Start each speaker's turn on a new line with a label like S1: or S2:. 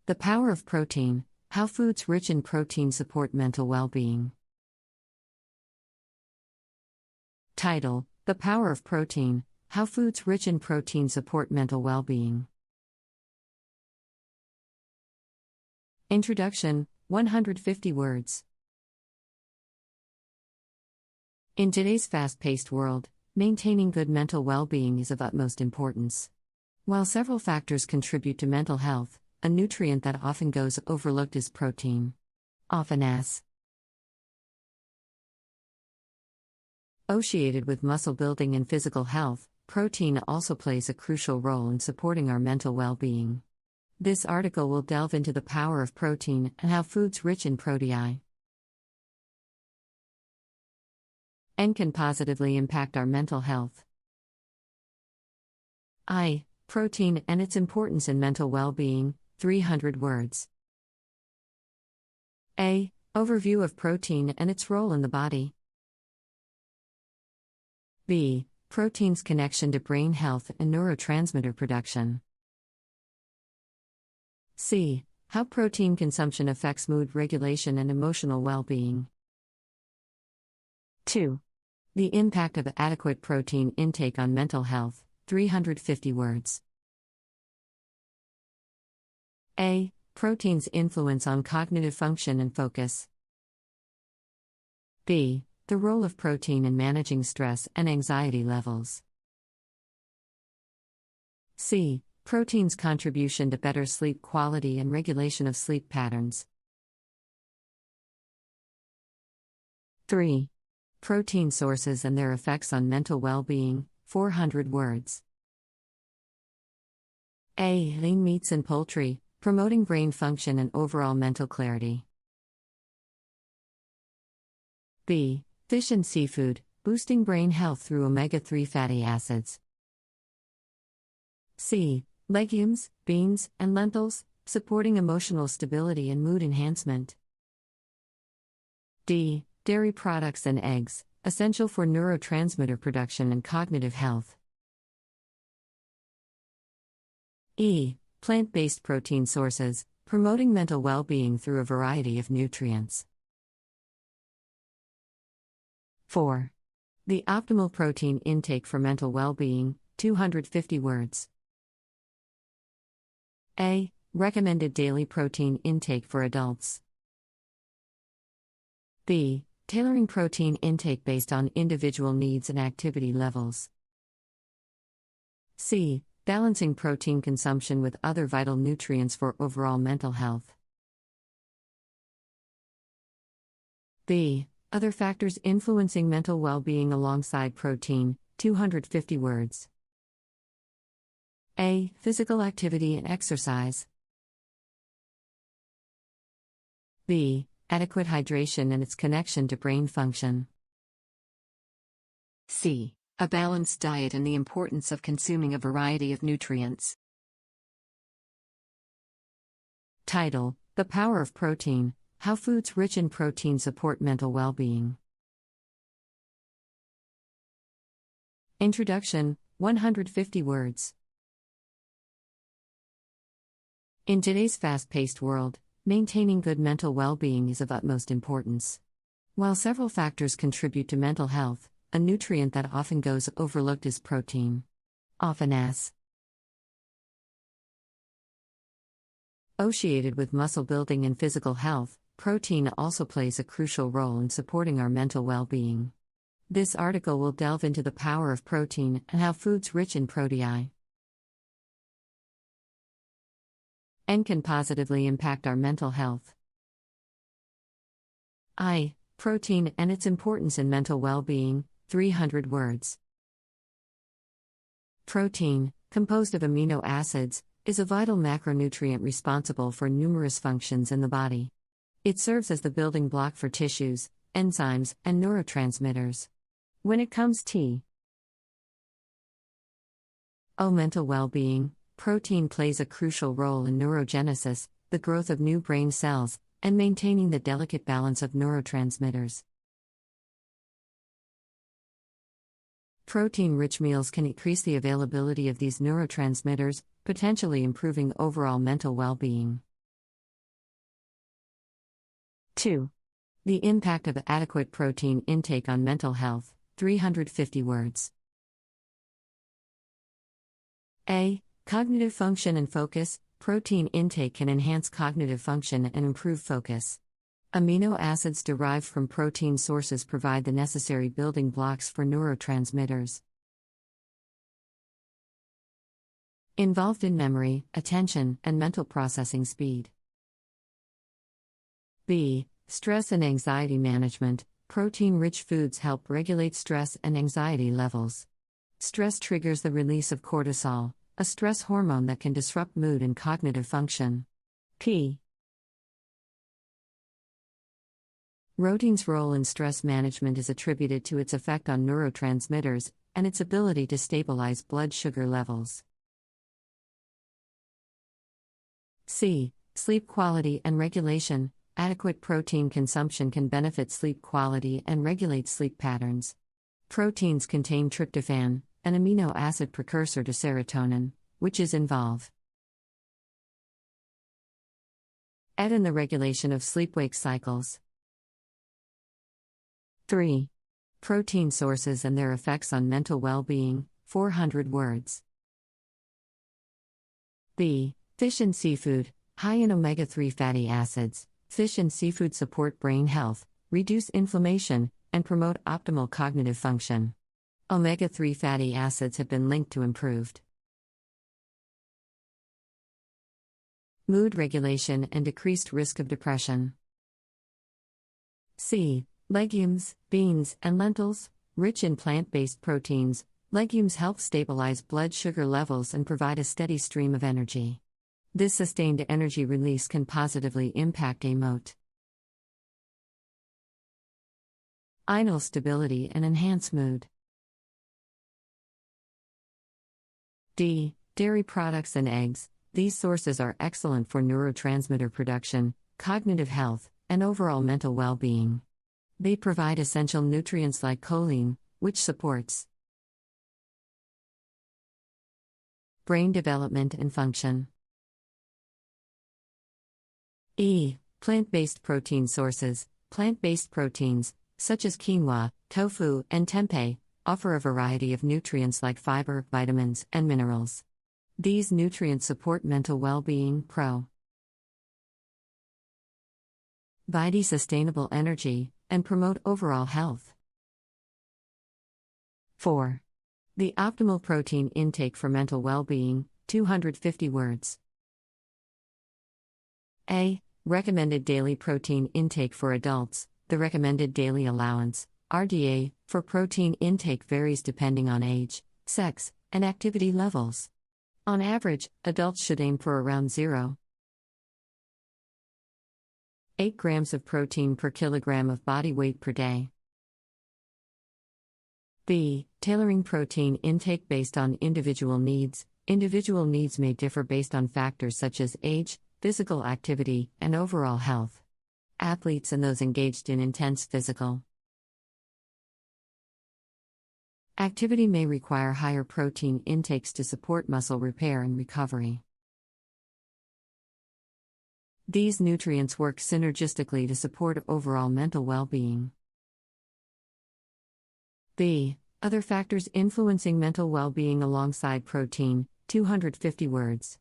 S1: The power of protein, how foods rich in protein support mental well-being. Title: The power of protein, how foods rich in protein support mental well-being. Introduction, 150 words. In today's fast-paced world, maintaining good mental well-being is of utmost importance. While several factors contribute to mental health, a nutrient that often goes overlooked is protein. Often associated with muscle building and physical health, protein also plays a crucial role in supporting our mental well-being. This article will delve into the power of protein and how foods rich in protein can positively impact our mental health. Protein and its importance in mental well-being, 300 words. A. Overview of protein and its role in the body. B. Protein's connection to brain health and neurotransmitter production. C. How protein consumption affects mood regulation and emotional well-being. 2. The impact of adequate protein intake on mental health, 350 words. A. Protein's influence on cognitive function and focus. B. The role of protein in managing stress and anxiety levels. C. Protein's contribution to better sleep quality and regulation of sleep patterns. 3. Protein sources and their effects on mental well-being, 400 words. A. Lean meats and poultry, promoting brain function and overall mental clarity. B. Fish and seafood, boosting brain health through omega-3 fatty acids. C. Legumes, beans, and lentils, supporting emotional stability and mood enhancement. D. Dairy products and eggs, essential for neurotransmitter production and cognitive health. E. Plant-based protein sources, promoting mental well-being through a variety of nutrients. 4. The optimal protein intake for mental well-being, 250 words. A. Recommended daily protein intake for adults. B. Tailoring protein intake based on individual needs and activity levels. C. Balancing protein consumption with other vital nutrients for overall mental health. B. Other factors influencing mental well-being alongside protein, 250 words. A. Physical activity and exercise. B. Adequate hydration and its connection to brain function. C. A balanced diet and the importance of consuming a variety of nutrients. Title: The power of protein, how foods rich in protein support mental well-being. Introduction, 150 words. In today's fast-paced world, maintaining good mental well-being is of utmost importance. While several factors contribute to mental health, a nutrient that often goes overlooked is protein. Often associated with muscle building and physical health, protein also plays a crucial role in supporting our mental well-being. This article will delve into the power of protein and how foods rich in protein can positively impact our mental health. Protein and its importance in mental well-being, 300 words. Protein, composed of amino acids, is a vital macronutrient responsible for numerous functions in the body. It serves as the building block for tissues, enzymes, and neurotransmitters. When it comes to mental well-being, protein plays a crucial role in neurogenesis, the growth of new brain cells, and maintaining the delicate balance of neurotransmitters. Protein-rich meals can increase the availability of these neurotransmitters, potentially improving overall mental well-being. 2. The impact of adequate protein intake on mental health, 350 words. A. Cognitive function and focus. Protein intake can enhance cognitive function and improve focus. Amino acids derived from protein sources provide the necessary building blocks for neurotransmitters involved in memory, attention, and mental processing speed. B. Stress and anxiety management. Protein-rich foods help regulate stress and anxiety levels. Stress triggers the release of cortisol, a stress hormone that can disrupt mood and cognitive function. P. Protein's role in stress management is attributed to its effect on neurotransmitters and its ability to stabilize blood sugar levels. C. Sleep quality and regulation. Adequate protein consumption can benefit sleep quality and regulate sleep patterns. Proteins contain tryptophan, an amino acid precursor to serotonin, which is involved in the regulation of sleep-wake cycles. 3. Protein sources and their effects on mental well-being, 400 words. B. Fish and seafood, high in omega-3 fatty acids. Fish and seafood support brain health, reduce inflammation, and promote optimal cognitive function. Omega-3 fatty acids have been linked to improved mood regulation and decreased risk of depression. C. Legumes, beans, and lentils, rich in plant-based proteins. Legumes help stabilize blood sugar levels and provide a steady stream of energy. This sustained energy release can positively impact mood, inal stability, and enhance mood. D. Dairy products and eggs. These sources are excellent for neurotransmitter production, cognitive health, and overall mental well-being. They provide essential nutrients like choline, which supports brain development and function. E. Plant-based protein sources. Plant-based proteins, such as quinoa, tofu, and tempeh, offer a variety of nutrients like fiber, vitamins, and minerals. These nutrients support mental well-being, provide sustainable energy, and promote overall health. 4. The optimal protein intake for mental well-being, 250 words. A. Recommended daily protein intake for adults. The recommended daily allowance, RDA, for protein intake varies depending on age, sex, and activity levels. On average, adults should aim for around 0.8 grams of protein per kilogram of body weight per day. B. Tailoring protein intake based on individual needs. Individual needs may differ based on factors such as age, physical activity, and overall health. Athletes and those engaged in intense physical activity may require higher protein intakes to support muscle repair and recovery. These nutrients work synergistically to support overall mental well-being. B. Other factors influencing mental well-being alongside protein, 250 words.